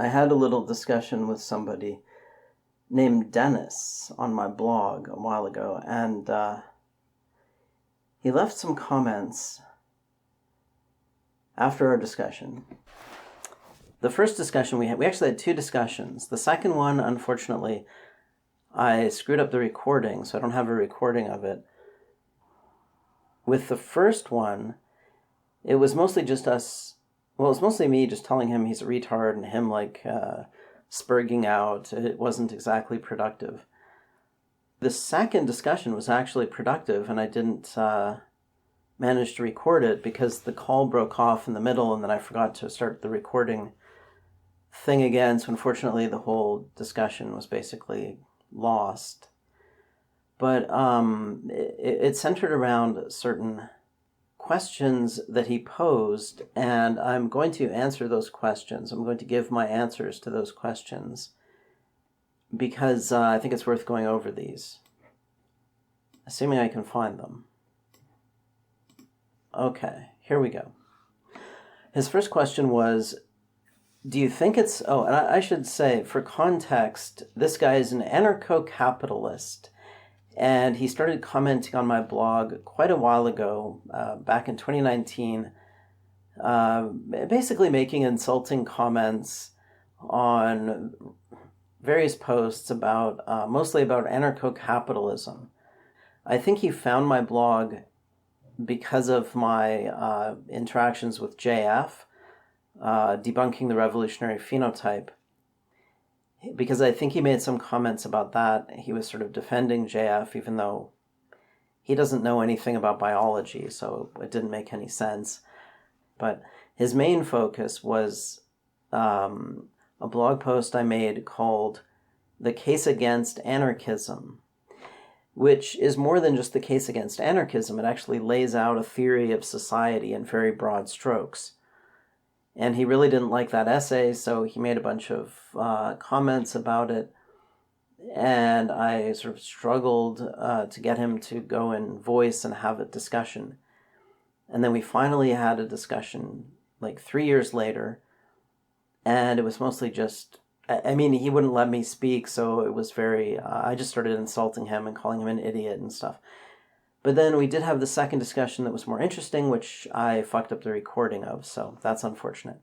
I had a little discussion with somebody named Dennis on my blog a while ago, and he left some comments after our discussion. The first discussion we actually had two discussions. The second one, unfortunately, I screwed up the recording, so I don't have a recording of it. With the first one, it was mostly just us. Well, it was mostly me just telling him he's a retard and him spurging out. It wasn't exactly productive. The second discussion was actually productive, and I didn't manage to record it because the call broke off in the middle, and then I forgot to start the recording thing again. So unfortunately, the whole discussion was basically lost. But it centered around certain questions that he posed, and I'm going to answer those questions. I'm going to give my answers to those questions because I think it's worth going over these, assuming I can find them. Okay, here we go. His first question was, do you think it's... Oh, and I should say, for context, this guy is an anarcho-capitalist. And he started commenting on my blog quite a while ago, back in 2019, basically making insulting comments on various posts about, mostly about anarcho-capitalism. I think he found my blog because of my interactions with JF, debunking the revolutionary phenotype. Because I think he made some comments about that. He was sort of defending JF, even though he doesn't know anything about biology, so it didn't make any sense. But his main focus was a blog post I made called The Case Against Anarchism, which is more than just the case against anarchism. It actually lays out a theory of society in very broad strokes. And he really didn't like that essay, so he made a bunch of comments about it. And I sort of struggled to get him to go and voice and have a discussion. And then we finally had a discussion like 3 years later. And it was mostly just... I mean, he wouldn't let me speak, so it was very... I just started insulting him and calling him an idiot and stuff. But then we did have the second discussion that was more interesting, which I fucked up the recording of, so that's unfortunate.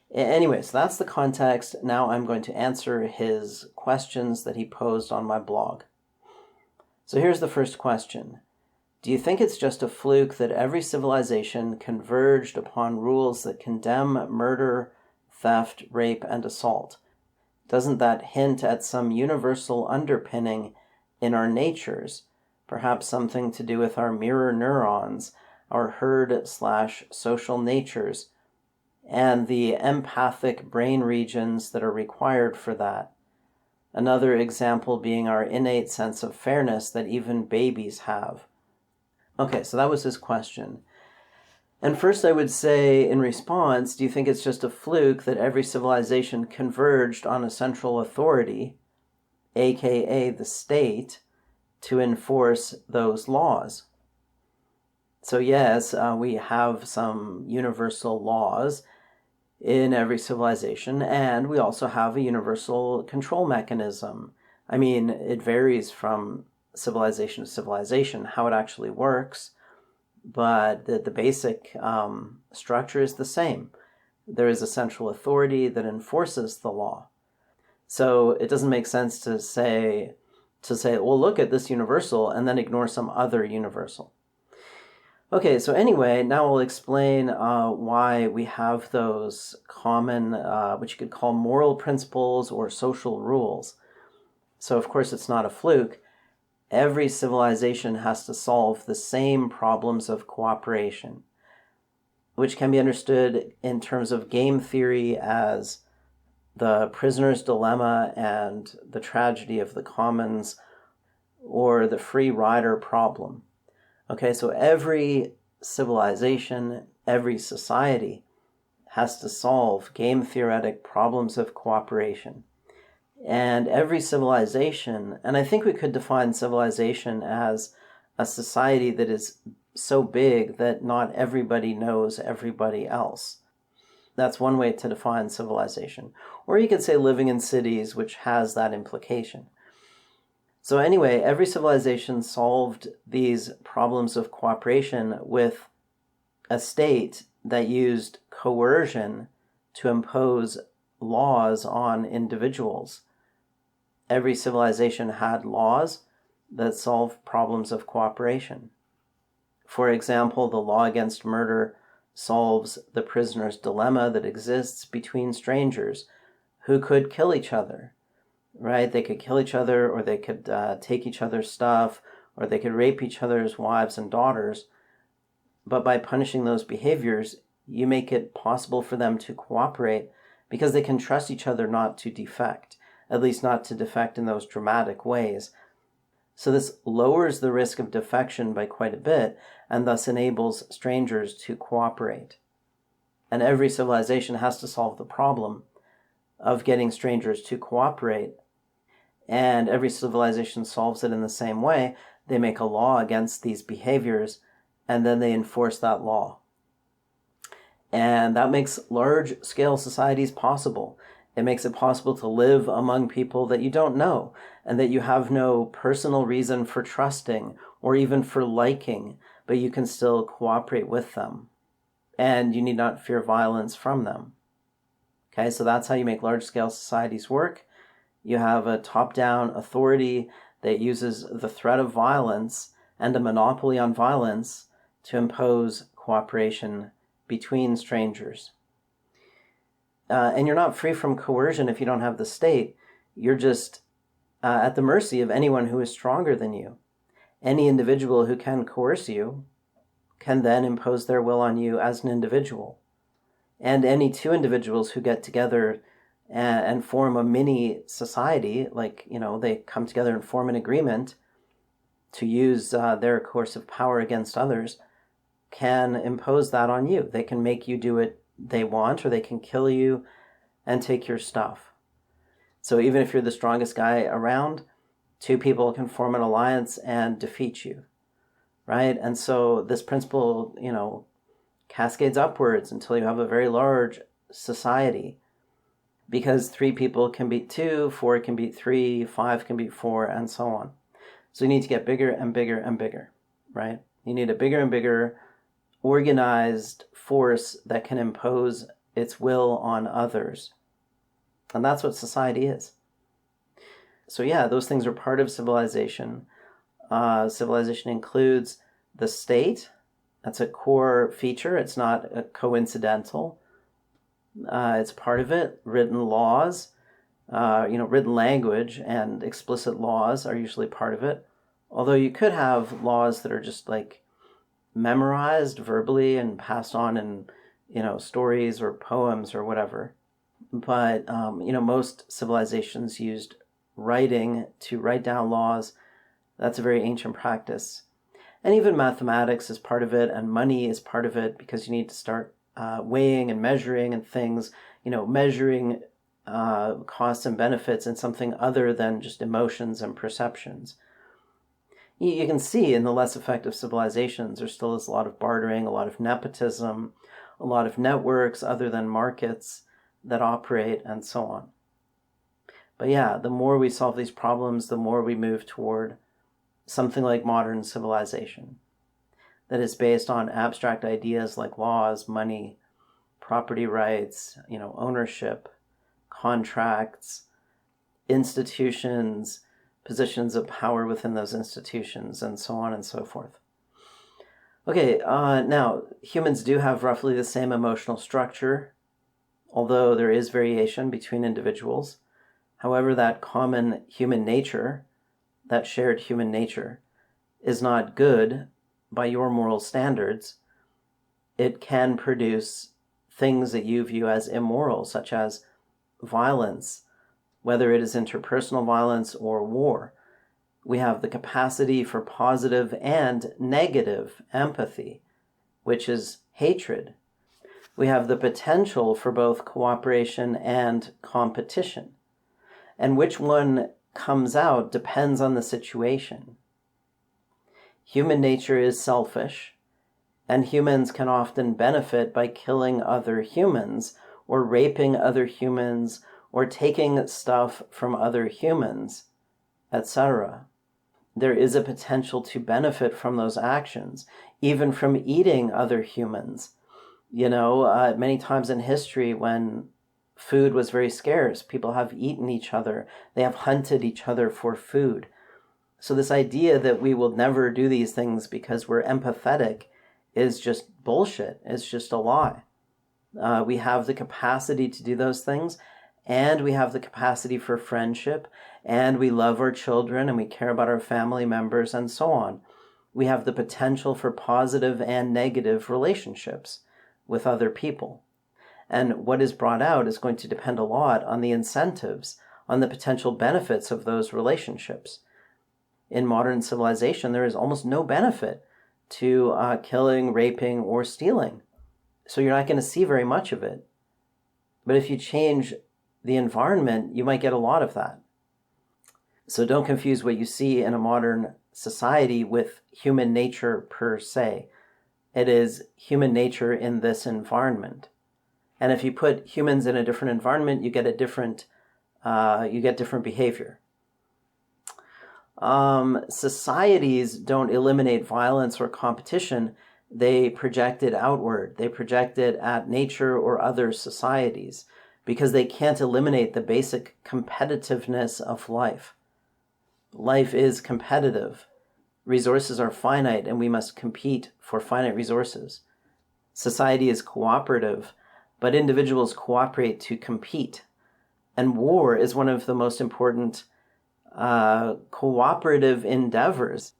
Anyway, so that's the context. Now I'm going to answer his questions that he posed on my blog. So here's the first question. Do you think it's just a fluke that every civilization converged upon rules that condemn murder, theft, rape, and assault? Doesn't that hint at some universal underpinning in our natures? Perhaps something to do with our mirror neurons, our herd/social natures, and the empathic brain regions that are required for that. Another example being our innate sense of fairness that even babies have. Okay, so that was his question. And first I would say, in response, do you think it's just a fluke that every civilization converged on a central authority, aka the state, to enforce those laws? So yes, we have some universal laws in every civilization, and we also have a universal control mechanism. I mean, it varies from civilization to civilization, how it actually works, but the basic structure is the same. There is a central authority that enforces the law. So it doesn't make sense to say, well, look at this universal and then ignore some other universal. Okay, so anyway, now I'll explain why we have those common, which you could call moral principles or social rules. So of course it's not a fluke. Every civilization has to solve the same problems of cooperation, which can be understood in terms of game theory as the prisoner's dilemma and the tragedy of the commons, or the free rider problem. Okay, so every civilization, every society has to solve game theoretic problems of cooperation. And every civilization, and I think we could define civilization as a society that is so big that not everybody knows everybody else. That's one way to define civilization. Or you could say living in cities, which has that implication. So anyway, every civilization solved these problems of cooperation with a state that used coercion to impose laws on individuals. Every civilization had laws that solved problems of cooperation. For example, the law against murder solves the prisoner's dilemma that exists between strangers who could kill each other, right? They could kill each other, or they could take each other's stuff, or they could rape each other's wives and daughters. But by punishing those behaviors, you make it possible for them to cooperate because they can trust each other not to defect, at least not to defect in those dramatic ways. So this lowers the risk of defection by quite a bit, and thus enables strangers to cooperate. And every civilization has to solve the problem of getting strangers to cooperate. And every civilization solves it in the same way. They make a law against these behaviors, and then they enforce that law. And that makes large-scale societies possible. It makes it possible to live among people that you don't know, and that you have no personal reason for trusting or even for liking, but you can still cooperate with them. And you need not fear violence from them. Okay, so that's how you make large-scale societies work. You have a top-down authority that uses the threat of violence and a monopoly on violence to impose cooperation between strangers. And you're not free from coercion if you don't have the state. You're just at the mercy of anyone who is stronger than you. Any individual who can coerce you can then impose their will on you as an individual. And any two individuals who get together and form a mini society, like, they come together and form an agreement to use their coercive power against others, can impose that on you. They can make you do what they want, or they can kill you and take your stuff. So even if you're the strongest guy around, two people can form an alliance and defeat you, right? And so this principle, cascades upwards until you have a very large society, because 3 people can beat 2, 4 can beat 3, 5 can beat 4, and so on. So you need to get bigger and bigger and bigger, right? You need a bigger and bigger organized force that can impose its will on others. And that's what society is. So yeah, those things are part of civilization. Civilization includes the state. That's a core feature. It's not coincidental. It's part of it. Written laws, written language and explicit laws are usually part of it. Although you could have laws that are just like memorized verbally and passed on in, stories or poems or whatever. But, most civilizations used writing to write down laws. That's a very ancient practice. And even mathematics is part of it, and money is part of it, because you need to start weighing and measuring and things, measuring costs and benefits in something other than just emotions and perceptions. You can see in the less effective civilizations, there still is a lot of bartering, a lot of nepotism, a lot of networks other than markets that operate, and so on. But yeah, the more we solve these problems, the more we move toward something like modern civilization that is based on abstract ideas like laws, money, property rights, ownership, contracts, institutions, positions of power within those institutions, and so on and so forth. Okay, now, humans do have roughly the same emotional structure, although there is variation between individuals. However, that common human nature, that shared human nature, is not good by your moral standards. It can produce things that you view as immoral, such as violence, whether it is interpersonal violence or war. We have the capacity for positive and negative empathy, which is hatred. We have the potential for both cooperation and competition. And which one comes out depends on the situation. Human nature is selfish, And humans can often benefit by killing other humans, or raping other humans, or taking stuff from other humans, etc. There is a potential to benefit from those actions, even from eating other humans. Many times in history when food was very scarce, people have eaten each other. They have hunted each other for food. So this idea that we will never do these things because we're empathetic is just bullshit. It's just a lie. We have the capacity to do those things, and we have the capacity for friendship, and we love our children, and we care about our family members, and so on. We have the potential for positive and negative relationships with other people. And what is brought out is going to depend a lot on the incentives, on the potential benefits of those relationships. In modern civilization, there is almost no benefit to killing, raping, or stealing. So you're not going to see very much of it. But if you change the environment, you might get a lot of that. So don't confuse what you see in a modern society with human nature per se. It is human nature in this environment. And if you put humans in a different environment, you get different behavior. Societies don't eliminate violence or competition. They project it outward. They project it at nature or other societies because they can't eliminate the basic competitiveness of life. Life is competitive. Resources are finite, and we must compete for finite resources. Society is cooperative, but individuals cooperate to compete. And war is one of the most important cooperative endeavors.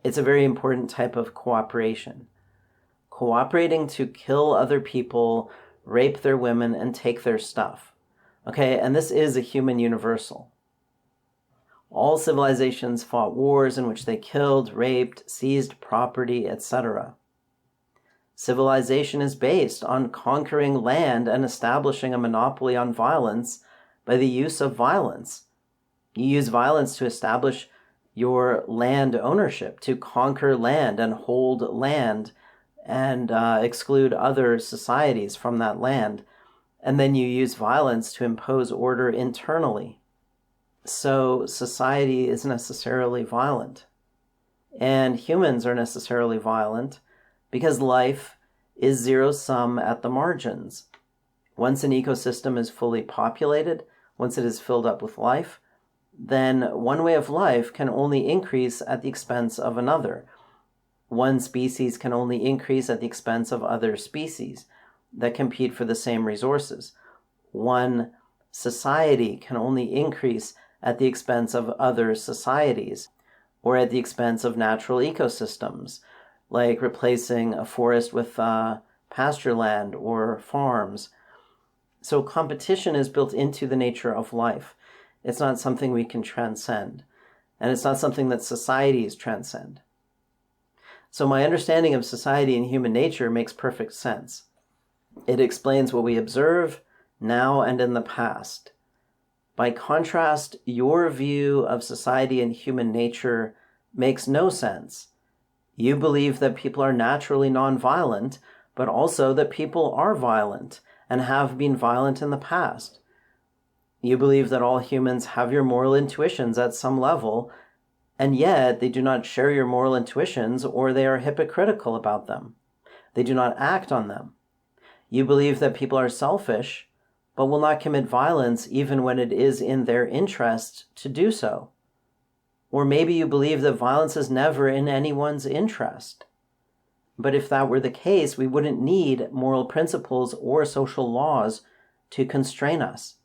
It's a very important type of cooperation. Cooperating to kill other people, rape their women, and take their stuff. Okay, and this is a human universal. All civilizations fought wars in which they killed, raped, seized property, etc. Civilization is based on conquering land and establishing a monopoly on violence by the use of violence. You use violence to establish your land ownership, to conquer land and hold land and exclude other societies from that land. And then you use violence to impose order internally. So society is necessarily violent. And humans are necessarily violent because life is zero-sum at the margins. Once an ecosystem is fully populated, once it is filled up with life, then one way of life can only increase at the expense of another. One species can only increase at the expense of other species that compete for the same resources. One society can only increase at the expense of other societies, or at the expense of natural ecosystems, like replacing a forest with pasture land or farms. So competition is built into the nature of life. It's not something we can transcend, and it's not something that societies transcend. So my understanding of society and human nature makes perfect sense. It explains what we observe now and in the past. By contrast, your view of society and human nature makes no sense. You believe that people are naturally nonviolent, but also that people are violent and have been violent in the past. You believe that all humans have your moral intuitions at some level, and yet they do not share your moral intuitions, or they are hypocritical about them. They do not act on them. You believe that people are selfish, but will not commit violence even when it is in their interest to do so. Or maybe you believe that violence is never in anyone's interest. But if that were the case, we wouldn't need moral principles or social laws to constrain us.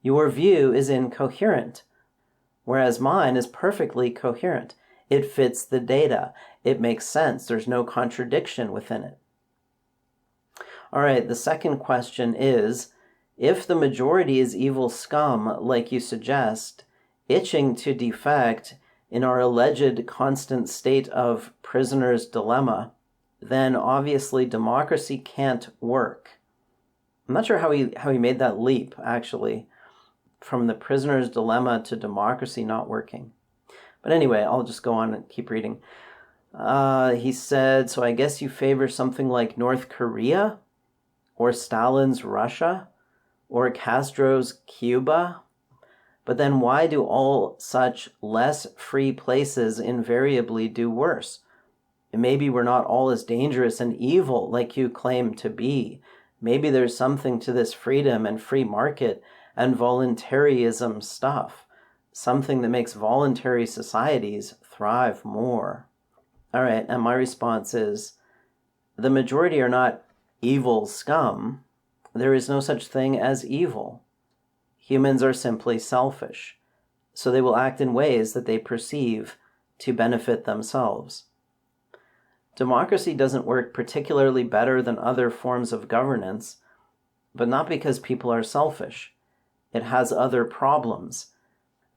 Your view is incoherent, whereas mine is perfectly coherent. It fits the data. It makes sense. There's no contradiction within it. All right, the second question is, if the majority is evil scum, like you suggest, itching to defect in our alleged constant state of prisoner's dilemma, then obviously democracy can't work. I'm not sure how he made that leap, actually, from the prisoner's dilemma to democracy not working. But anyway, I'll just go on and keep reading. He said, so I guess you favor something like North Korea, or Stalin's Russia, or Castro's Cuba? But then why do all such less free places invariably do worse? Maybe we're not all as dangerous and evil like you claim to be. Maybe there's something to this freedom and free market and voluntarism stuff, something that makes voluntary societies thrive more. All right, and my response is, the majority are not evil scum. There is no such thing as evil. Humans are simply selfish, so they will act in ways that they perceive to benefit themselves. Democracy doesn't work particularly better than other forms of governance, but not because people are selfish. It has other problems.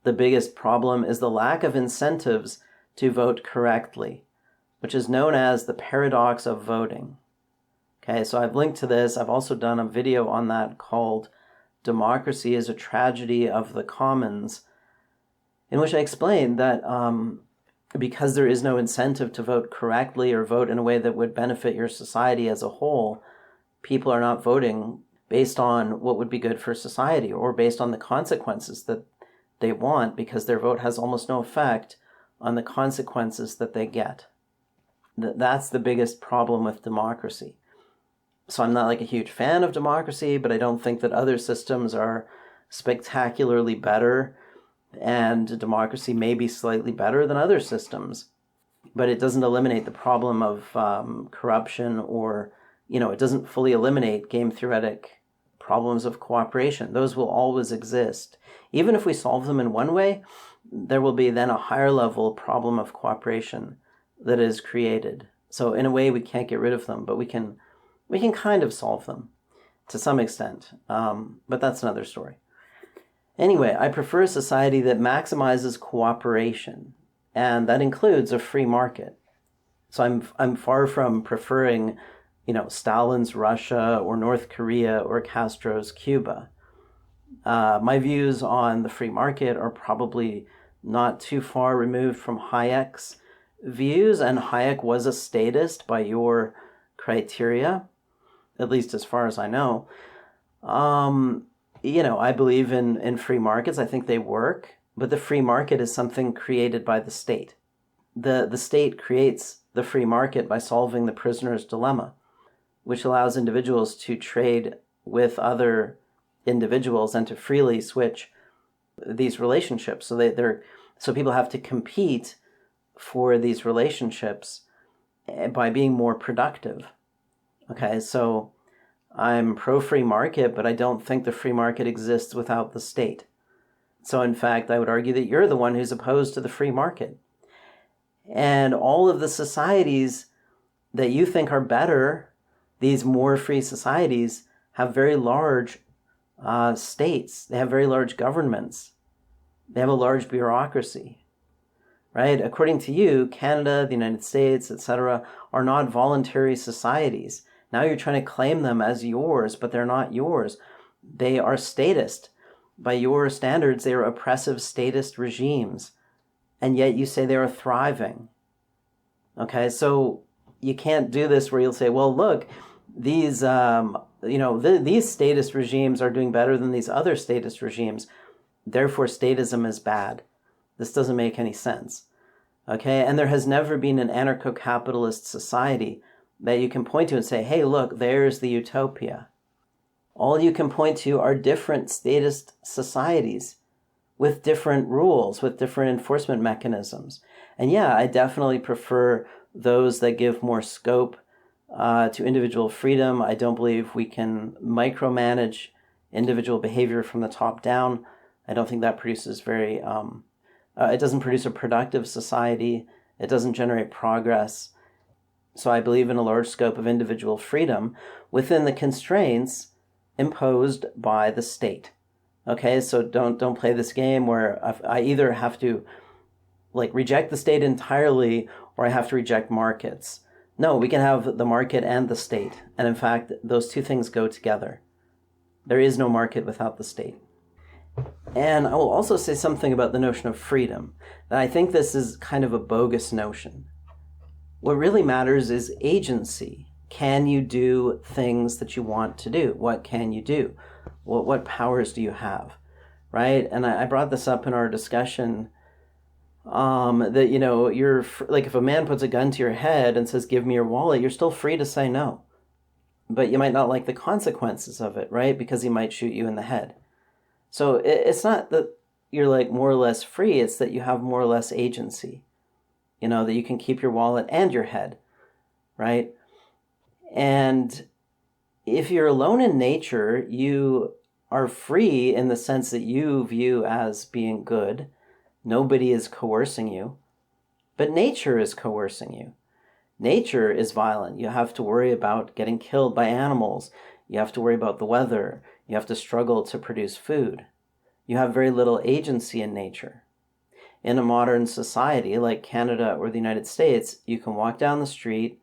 The biggest problem is the lack of incentives to vote correctly, which is known as the paradox of voting. Okay, so I've linked to this. I've also done a video on that called Democracy is a Tragedy of the Commons, in which I explained that because there is no incentive to vote correctly or vote in a way that would benefit your society as a whole, people are not voting based on what would be good for society or based on the consequences that they want, because their vote has almost no effect on the consequences that they get. That's the biggest problem with democracy. So I'm not like a huge fan of democracy, but I don't think that other systems are spectacularly better, and democracy may be slightly better than other systems, but it doesn't eliminate the problem of corruption, or, it doesn't fully eliminate game theoretic problems of cooperation. Those will always exist. Even if we solve them in one way, there will be then a higher level problem of cooperation that is created. So in a way, we can't get rid of them, but we can kind of solve them to some extent, but that's another story. Anyway, I prefer a society that maximizes cooperation, and that includes a free market. So I'm far from preferring, Stalin's Russia or North Korea or Castro's Cuba. My views on the free market are probably not too far removed from Hayek's views, and Hayek was a statist by your criteria, at least as far as I know. I believe in free markets. I think they work, but the free market is something created by the state. The state creates the free market by solving the prisoner's dilemma, which allows individuals to trade with other individuals and to freely switch these relationships. So people have to compete for these relationships by being more productive. Okay, so I'm pro-free market, but I don't think the free market exists without the state. So in fact, I would argue that you're the one who's opposed to the free market. And all of the societies that you think are better, these more free societies, have very large states. They have very large governments. They have a large bureaucracy, right? According to you, Canada, the United States, etc., are not voluntary societies. Now you're trying to claim them as yours, but they're not yours. They are statist. By your standards, they are oppressive statist regimes. And yet you say they are thriving. Okay, so you can't do this where you'll say, well, look, these statist regimes are doing better than these other statist regimes. Therefore, statism is bad. This doesn't make any sense. Okay, and there has never been an anarcho-capitalist society that you can point to and say, hey, look, there's the utopia. All you can point to are different statist societies with different rules, with different enforcement mechanisms. And yeah, I definitely prefer those that give more scope to individual freedom. I don't believe we can micromanage individual behavior from the top down. I don't think that produces it doesn't produce a productive society. It doesn't generate progress. So I believe in a large scope of individual freedom within the constraints imposed by the state. Okay, so don't play this game where I either have to reject the state entirely or I have to reject markets. No, we can have the market and the state. And in fact, those two things go together. There is no market without the state. And I will also say something about the notion of freedom, that I think this is kind of a bogus notion. What really matters is agency. Can you do things that you want to do? What can you do? What powers do you have? Right? And I brought this up in our discussion, that, you're like, if a man puts a gun to your head and says, give me your wallet, you're still free to say no. But you might not like the consequences of it, right? Because he might shoot you in the head. So it's not that you're like more or less free, it's that you have more or less agency. That you can keep your wallet and your head, right? And if you're alone in nature, you are free in the sense that you view as being good. Nobody is coercing you, but nature is coercing you. Nature is violent. You have to worry about getting killed by animals. You have to worry about the weather. You have to struggle to produce food. You have very little agency in nature. In a modern society like Canada or the United States, you can walk down the street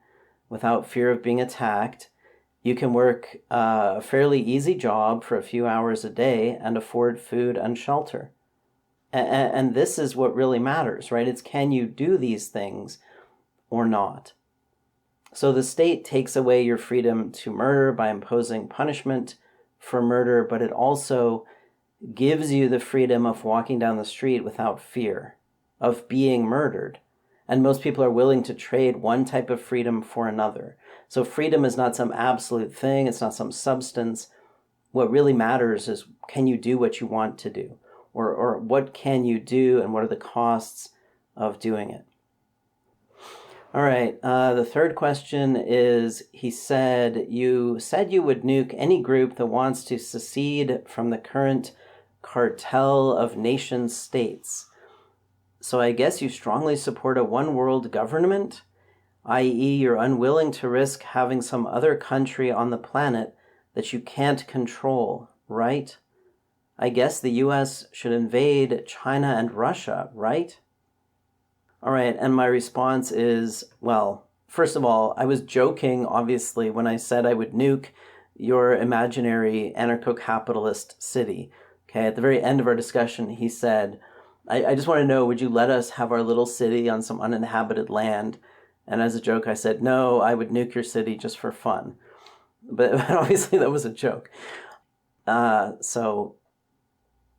without fear of being attacked. You can work a fairly easy job for a few hours a day and afford food and shelter. And this is what really matters, right? It's, can you do these things or not? So the state takes away your freedom to murder by imposing punishment for murder, but it also gives you the freedom of walking down the street without fear of being murdered. And most people are willing to trade one type of freedom for another. So freedom is not some absolute thing. It's not some substance. What really matters is, can you do what you want to do? Or what can you do, and what are the costs of doing it? All right, the third question is, he said, you said you would nuke any group that wants to secede from the current cartel of nation states. So I guess you strongly support a one-world government, i.e. you're unwilling to risk having some other country on the planet that you can't control, right? I guess the US should invade China and Russia, right? All right, and my response is, well, first of all, I was joking, obviously, when I said I would nuke your imaginary anarcho-capitalist city. Okay, at the very end of our discussion, he said, I just want to know, would you let us have our little city on some uninhabited land? And as a joke, I said, no, I would nuke your city just for fun. But obviously that was a joke. But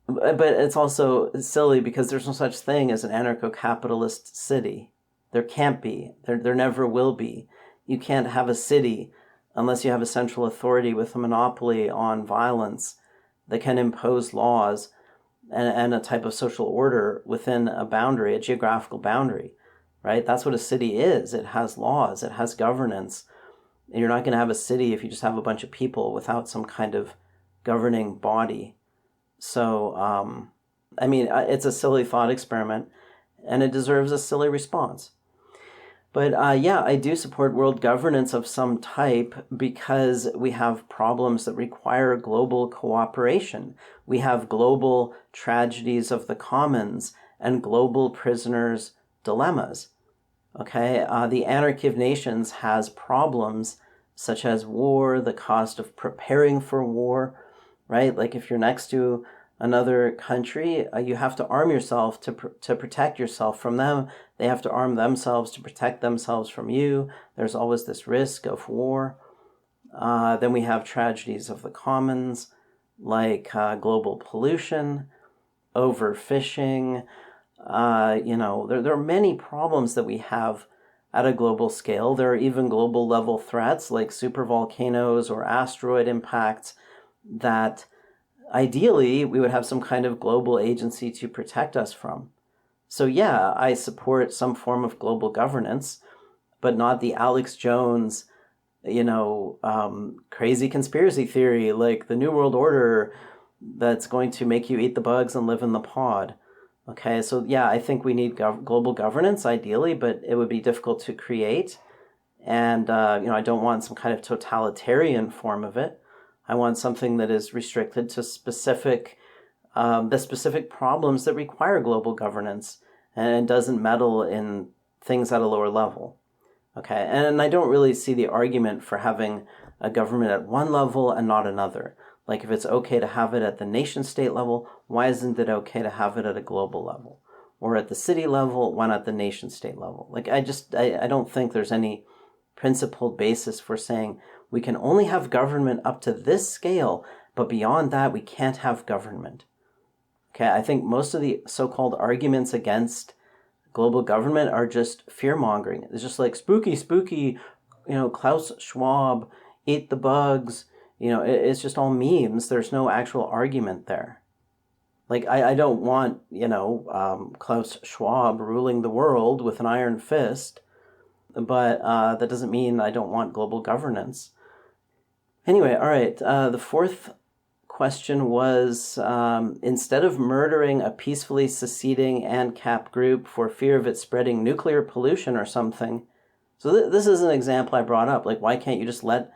it's also silly because there's no such thing as an anarcho-capitalist city. There can't be. There never will be. You can't have a city unless you have a central authority with a monopoly on violence that can impose laws and a type of social order within a boundary, a geographical boundary, right? That's what a city is. It has laws. It has governance. And you're not going to have a city if you just have a bunch of people without some kind of governing body. So, it's a silly thought experiment, and it deserves a silly response. But I do support world governance of some type because we have problems that require global cooperation. We have global tragedies of the commons and global prisoners' dilemmas. Okay, the Anarchy of Nations has problems such as war, the cost of preparing for war, right? Like if you're next to another country, you have to arm yourself to protect yourself from them. They have to arm themselves to protect themselves from you. There's always this risk of war. Then we have tragedies of the commons, like global pollution, overfishing. There are many problems that we have at a global scale. There are even global level threats like supervolcanoes or asteroid impacts that ideally we would have some kind of global agency to protect us from. So yeah, I support some form of global governance, but not the Alex Jones, crazy conspiracy theory like the New World Order that's going to make you eat the bugs and live in the pod. Okay, so yeah, I think we need global governance ideally, but it would be difficult to create. And, I don't want some kind of totalitarian form of it. I want something that is restricted to the specific problems that require global governance and doesn't meddle in things at a lower level. Okay, and I don't really see the argument for having a government at one level and not another. Like if it's okay to have it at the nation state level, why isn't it okay to have it at a global level? or at the city level, why not the nation state level? Like, I don't think there's any principled basis for saying we can only have government up to this scale, but beyond that, we can't have government. Okay, I think most of the so-called arguments against global government are just fear-mongering. It's just like spooky, Klaus Schwab, eat the bugs. It's just all memes. There's no actual argument there. Like, I don't want, Klaus Schwab ruling the world with an iron fist, but that doesn't mean I don't want global governance. Anyway, all right, the fourth question was, instead of murdering a peacefully seceding Ancap group for fear of it spreading nuclear pollution or something, so this is an example I brought up, like, why can't you just let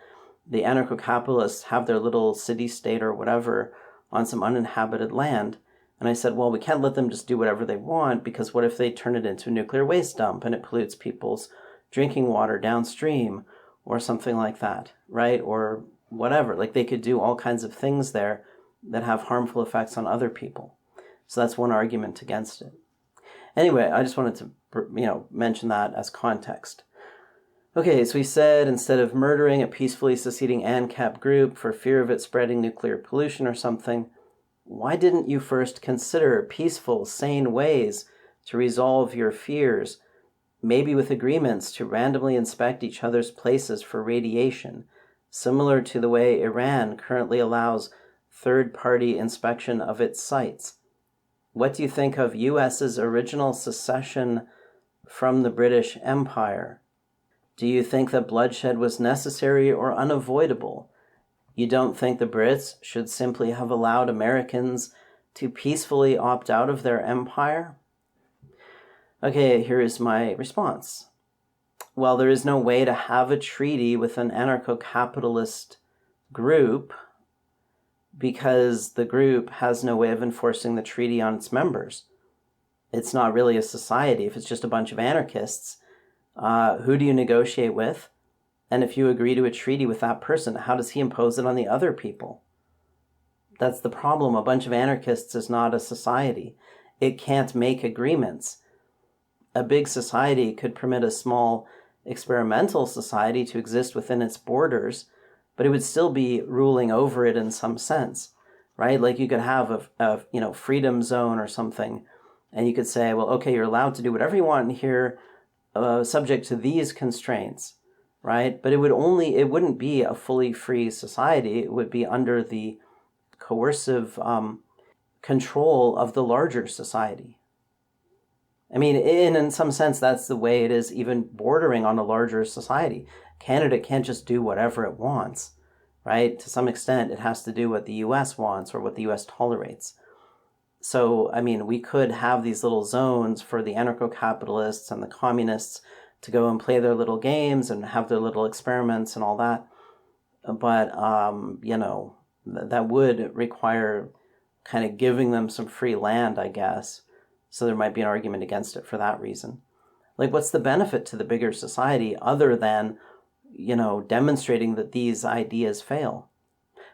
the anarcho-capitalists have their little city-state or whatever on some uninhabited land? And I said, well, we can't let them just do whatever they want, because what if they turn it into a nuclear waste dump and it pollutes people's drinking water downstream or something like that, right? Or whatever. Like, they could do all kinds of things there that have harmful effects on other people. So that's one argument against it. Anyway, I just wanted to, mention that as context. Okay, so we said instead of murdering a peacefully seceding Ancap group for fear of it spreading nuclear pollution or something, why didn't you first consider peaceful, sane ways to resolve your fears, maybe with agreements to randomly inspect each other's places for radiation, similar to the way Iran currently allows third-party inspection of its sites? What do you think of U.S.'s original secession from the British Empire? Do you think that bloodshed was necessary or unavoidable? You don't think the Brits should simply have allowed Americans to peacefully opt out of their empire? Okay, here is my response. Well, there is no way to have a treaty with an anarcho-capitalist group because the group has no way of enforcing the treaty on its members. It's not really a society. If it's just a bunch of anarchists, who do you negotiate with? And if you agree to a treaty with that person, how does he impose it on the other people? That's the problem. A bunch of anarchists is not a society. It can't make agreements. A big society could permit a small experimental society to exist within its borders, but it would still be ruling over it in some sense, right? Like, you could have a freedom zone or something, and you could say, well, okay, you're allowed to do whatever you want in here, subject to these constraints, right? But it wouldn't be a fully free society. It would be under the coercive control of the larger society. I mean, in some sense, that's the way it is, even bordering on a larger society. Canada can't just do whatever it wants, right? To some extent, it has to do what the U.S. wants or what the U.S. tolerates. So, I mean, we could have these little zones for the anarcho-capitalists and the communists to go and play their little games and have their little experiments and all that. But, that would require kind of giving them some free land, I guess. So there might be an argument against it for that reason. Like, what's the benefit to the bigger society other than, demonstrating that these ideas fail?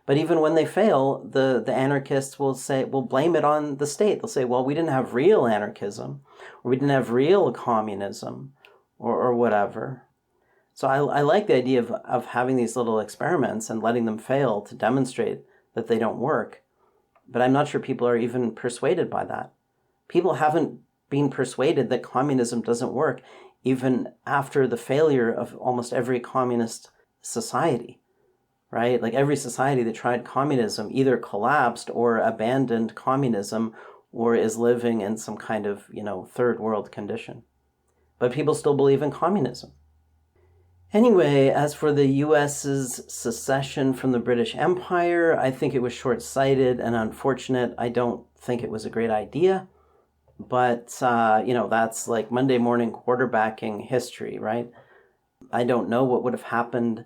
But even when they fail, the anarchists will blame it on the state. They'll say, well, we didn't have real anarchism, or we didn't have real communism, or whatever. So I like the idea of having these little experiments and letting them fail to demonstrate that they don't work. But I'm not sure people are even persuaded by that. People haven't been persuaded that communism doesn't work, even after the failure of almost every communist society, right? Like, every society that tried communism either collapsed or abandoned communism or is living in some kind of, third world condition. But people still believe in communism. Anyway, as for the U.S.'s secession from the British Empire, I think it was short-sighted and unfortunate. I don't think it was a great idea. But, that's like Monday morning quarterbacking history, right? I don't know what would have happened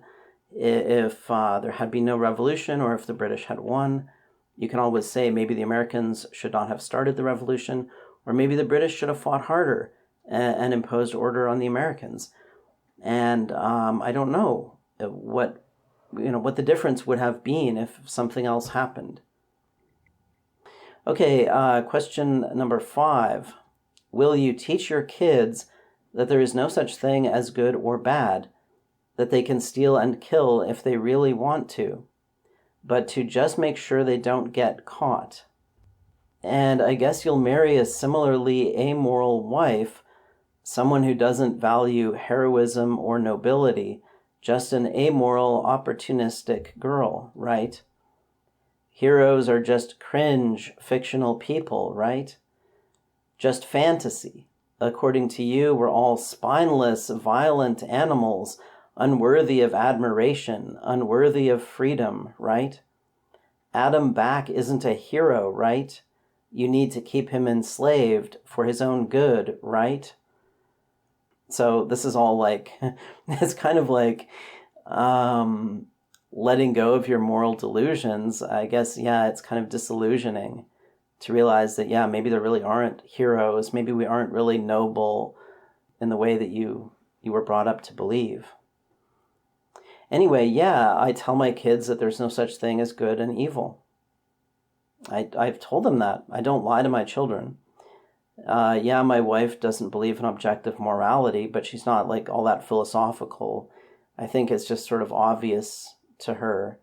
if there had been no revolution or if the British had won. You can always say maybe the Americans should not have started the revolution, or maybe the British should have fought harder and imposed order on the Americans. And I don't know what the difference would have been if something else happened. Okay, question number 5. will you teach your kids that there is no such thing as good or bad, that they can steal and kill if they really want to, but to just make sure they don't get caught? And I guess you'll marry a similarly amoral wife, someone who doesn't value heroism or nobility, just an amoral, opportunistic girl, right? Heroes are just cringe, fictional people, right? Just fantasy. According to you, we're all spineless, violent animals, unworthy of admiration, unworthy of freedom, right? Adam Back isn't a hero, right? You need to keep him enslaved for his own good, right? So this is all like, it's kind of like letting go of your moral delusions. I guess, yeah, it's kind of disillusioning to realize that, yeah, maybe there really aren't heroes. Maybe we aren't really noble in the way that you were brought up to believe. Anyway, yeah, I tell my kids that there's no such thing as good and evil. I've told them that. I don't lie to my children. Yeah, my wife doesn't believe in objective morality, but she's not like all that philosophical. I think it's just sort of obvious to her,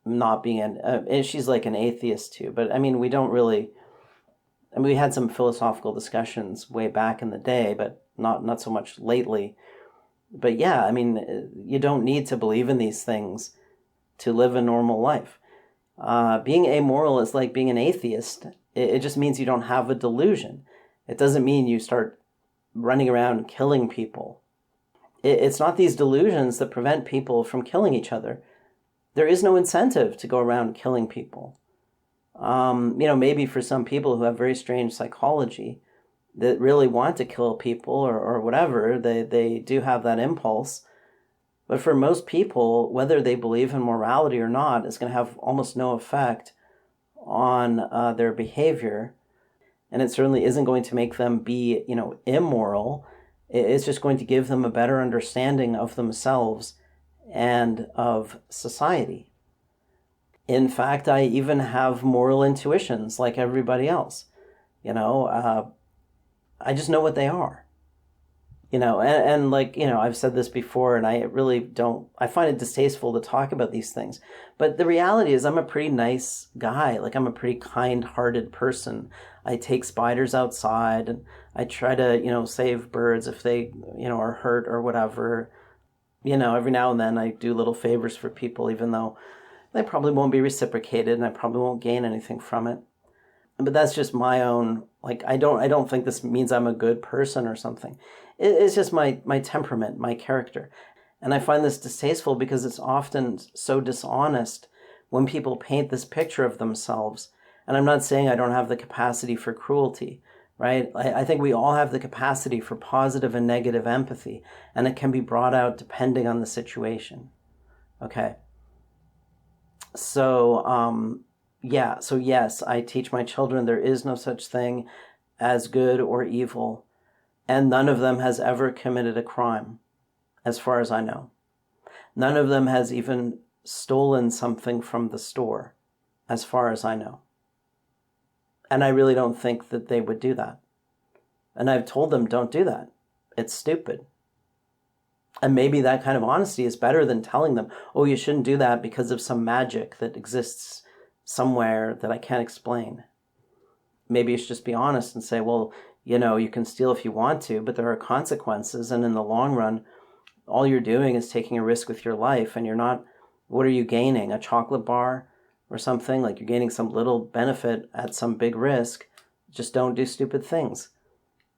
not being and she's like an atheist too. But I mean, we don't really. I mean, we had some philosophical discussions way back in the day, but not so much lately. But yeah, I mean, you don't need to believe in these things to live a normal life. Being amoral is like being an atheist. It just means you don't have a delusion. It doesn't mean you start running around killing people. It's not these delusions that prevent people from killing each other. There is no incentive to go around killing people. Maybe for some people who have very strange psychology that really want to kill people or whatever, they do have that impulse. But for most people, whether they believe in morality or not, it's going to have almost no effect on their behavior. And it certainly isn't going to make them be, immoral. It's just going to give them a better understanding of themselves and of society. In fact, I even have moral intuitions like everybody else. I just know what they are. I've said this before, and I really don't, I find it distasteful to talk about these things. But the reality is I'm a pretty nice guy. Like, I'm a pretty kind-hearted person. I take spiders outside, and I try to, save birds if they, are hurt or whatever. Every now and then I do little favors for people, even though they probably won't be reciprocated, and I probably won't gain anything from it. But that's just my own, I don't think this means I'm a good person or something. It's just my temperament, my character. And I find this distasteful because it's often so dishonest when people paint this picture of themselves. And I'm not saying I don't have the capacity for cruelty, right? I think we all have the capacity for positive and negative empathy, and it can be brought out depending on the situation. Okay. So yes, I teach my children there is no such thing as good or evil, and none of them has ever committed a crime, as far as I know. None of them has even stolen something from the store, as far as I know. And I really don't think that they would do that. And I've told them, don't do that. It's stupid. And maybe that kind of honesty is better than telling them, oh, you shouldn't do that because of some magic that exists somewhere that I can't explain. Maybe you should just be honest and say, well, you can steal if you want to, but there are consequences. And in the long run, all you're doing is taking a risk with your life. And what are you gaining? A chocolate bar or something? Like, you're gaining some little benefit at some big risk. Just don't do stupid things.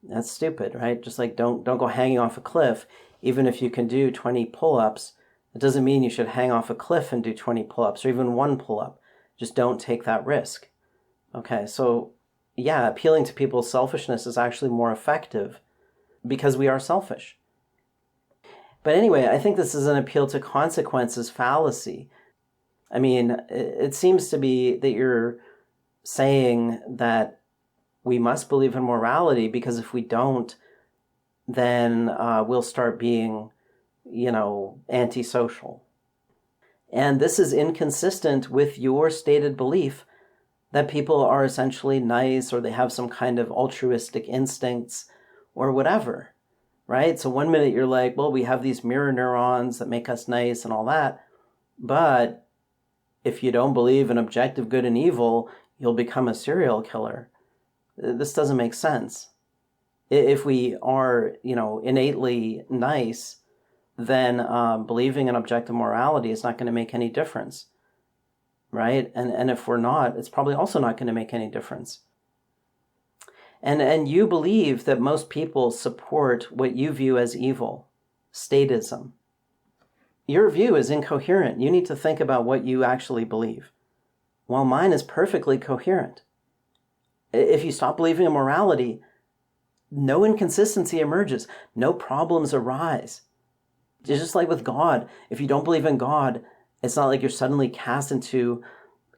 That's stupid, right? Just like don't go hanging off a cliff. Even if you can do 20 pull-ups, it doesn't mean you should hang off a cliff and do 20 pull-ups or even one pull-up. Just don't take that risk. Okay, so yeah, appealing to people's selfishness is actually more effective because we are selfish. But anyway, I think this is an appeal to consequences fallacy. I mean, it seems to be that you're saying that we must believe in morality because if we don't, then we'll start being, antisocial. And this is inconsistent with your stated belief that people are essentially nice, or they have some kind of altruistic instincts or whatever, right? So one minute you're like, well, we have these mirror neurons that make us nice and all that, but if you don't believe in objective good and evil, you'll become a serial killer. This doesn't make sense. If we are, innately nice, then believing in objective morality is not going to make any difference, right? And if we're not, it's probably also not going to make any difference. And you believe that most people support what you view as evil, statism. Your view is incoherent. You need to think about what you actually believe, while mine is perfectly coherent. If you stop believing in morality, no inconsistency emerges. No problems arise. It's just like with God. If you don't believe in God, it's not like you're suddenly cast into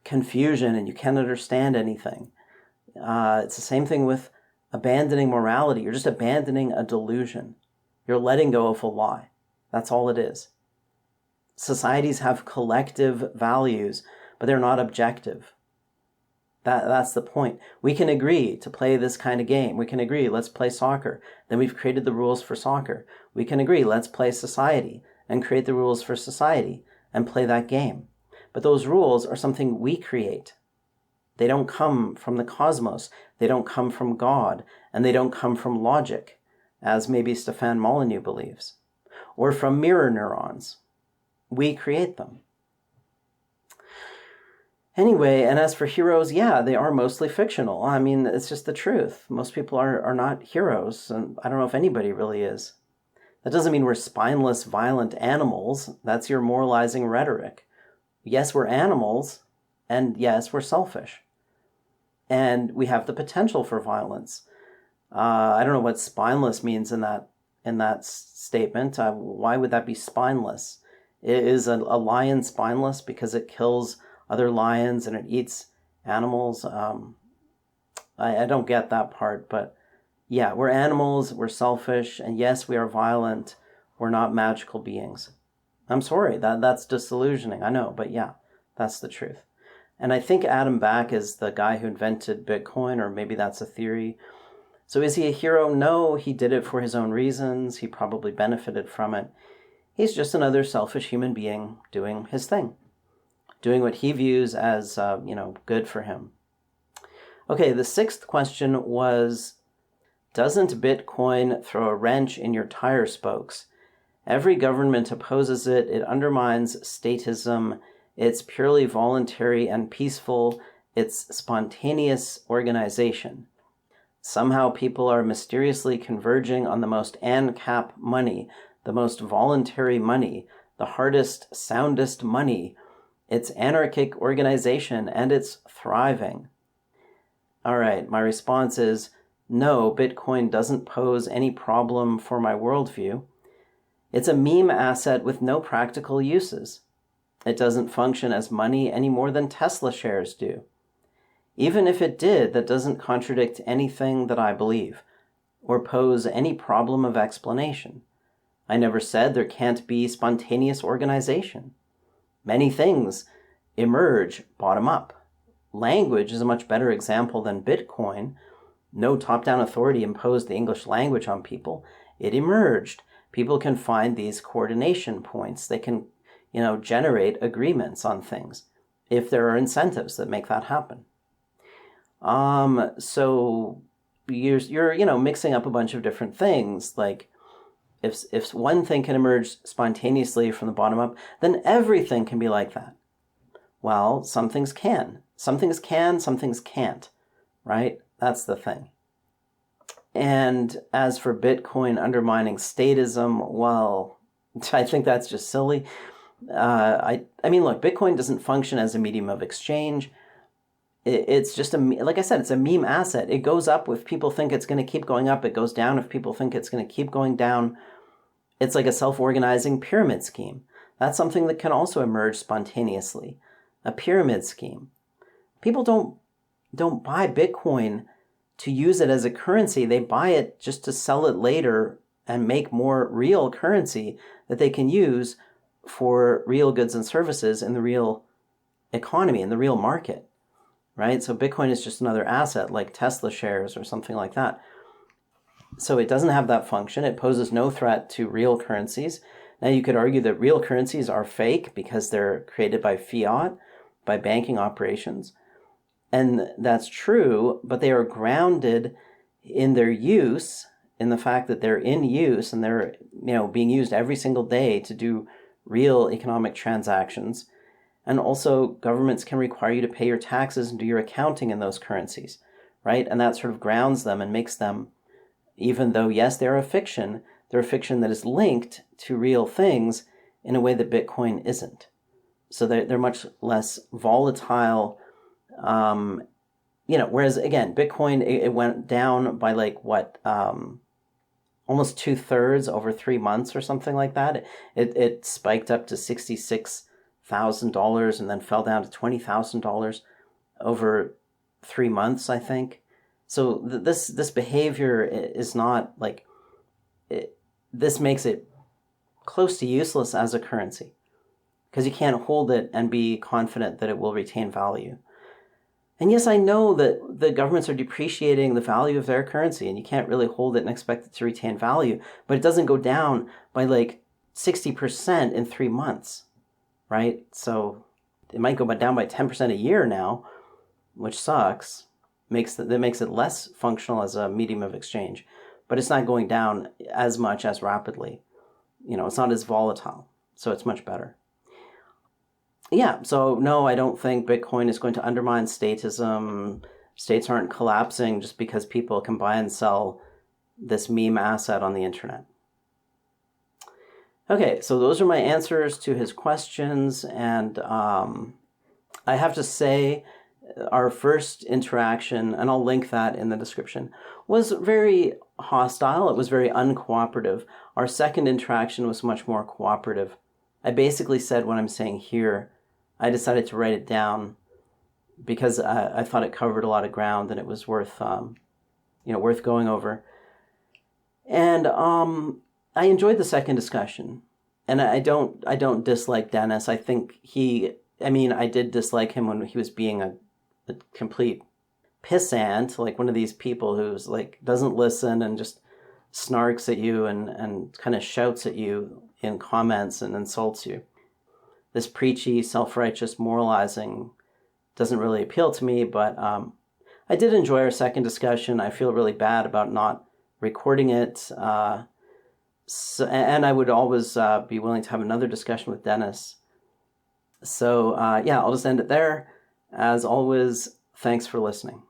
confusion and you can't understand anything. It's the same thing with abandoning morality. You're just abandoning a delusion. You're letting go of a lie. That's all it is. Societies have collective values, but they're not objective. That's the point. We can agree to play this kind of game. We can agree, let's play soccer. Then we've created the rules for soccer. We can agree, let's play society and create the rules for society and play that game. But those rules are something we create. They don't come from the cosmos. They don't come from God. And they don't come from logic, as maybe Stefan Molyneux believes, or from mirror neurons. We create them. Anyway, and as for heroes, yeah, they are mostly fictional. I mean, it's just the truth. Most people are not heroes, and I don't know if anybody really is. That doesn't mean we're spineless, violent animals. That's your moralizing rhetoric. Yes, we're animals, and yes, we're selfish. And we have the potential for violence. I don't know what spineless means in that statement. Why would that be spineless? Is a lion spineless because it kills other lions and it eats animals? I don't get that part, but yeah, we're animals, we're selfish, and yes, we are violent. We're not magical beings. I'm sorry, that's disillusioning, I know, but yeah, that's the truth. And I think Adam Back is the guy who invented Bitcoin, or maybe that's a theory. So is he a hero? No, he did it for his own reasons. He probably benefited from it. He's just another selfish human being doing his thing, doing what he views as, good for him. Okay, the sixth question was, doesn't Bitcoin throw a wrench in your tire spokes? Every government opposes it. It undermines statism. It's purely voluntary and peaceful. It's spontaneous organization. Somehow people are mysteriously converging on the most Ancap money, the most voluntary money, the hardest, soundest money. It's anarchic organization, and it's thriving. All right, my response is, no, Bitcoin doesn't pose any problem for my worldview. It's a meme asset with no practical uses. It doesn't function as money any more than Tesla shares do. Even if it did, that doesn't contradict anything that I believe, or pose any problem of explanation. I never said there can't be spontaneous organization. Many things emerge bottom up. Language is a much better example than Bitcoin. No top-down authority imposed the English language on people. It emerged. People can find these coordination points. They can, generate agreements on things if there are incentives that make that happen. So you're mixing up a bunch of different things. Like if one thing can emerge spontaneously from the bottom up, then everything can be like that. Well, some things can. Some things can, some things can't, right? That's the thing. And as for Bitcoin undermining statism, well, I think that's just silly. I mean, look, Bitcoin doesn't function as a medium of exchange. It's just like I said, it's a meme asset. It goes up if people think it's going to keep going up. It goes down if people think it's going to keep going down. It's like a self-organizing pyramid scheme. That's something that can also emerge spontaneously. A pyramid scheme. People don't buy Bitcoin to use it as a currency. They buy it just to sell it later and make more real currency that they can use for real goods and services in the real economy, in the real market, right? So Bitcoin is just another asset like Tesla shares or something like that. So it doesn't have that function. It poses no threat to real currencies. Now you could argue that real currencies are fake because they're created by fiat, by banking operations. And that's true, but they are grounded in their use, in the fact that they're in use and they're, being used every single day to do real economic transactions. And also governments can require you to pay your taxes and do your accounting in those currencies, right? And that sort of grounds them and makes them, even though, yes, they're a fiction that is linked to real things in a way that Bitcoin isn't. So they're much less volatile. Whereas again, Bitcoin, it went down by almost 2/3 over 3 months or something like that. It spiked up to $66,000 and then fell down to $20,000 over 3 months, I think. So this behavior is not this makes it close to useless as a currency because you can't hold it and be confident that it will retain value. And yes, I know that the governments are depreciating the value of their currency and you can't really hold it and expect it to retain value, but it doesn't go down by 60% in 3 months, right? So it might go down by 10% a year now, which sucks. That makes it less functional as a medium of exchange, but it's not going down as much as rapidly. It's not as volatile, so it's much better. Yeah, so no, I don't think Bitcoin is going to undermine statism. States aren't collapsing just because people can buy and sell this meme asset on the internet. Okay, so those are my answers to his questions, and I have to say our first interaction, and I'll link that in the description, was very hostile. It was very uncooperative. Our second interaction was much more cooperative. I basically said what I'm saying here. I decided to write it down because I thought it covered a lot of ground and it was worth going over. And I enjoyed the second discussion, and I don't dislike Dennis. I think I did dislike him when he was being a complete pissant, like one of these people who's doesn't listen and just snarks at you and kind of shouts at you in comments and insults you. This preachy, self-righteous moralizing doesn't really appeal to me, but I did enjoy our second discussion. I feel really bad about not recording it. And I would always be willing to have another discussion with Dennis. So I'll just end it there. As always, thanks for listening.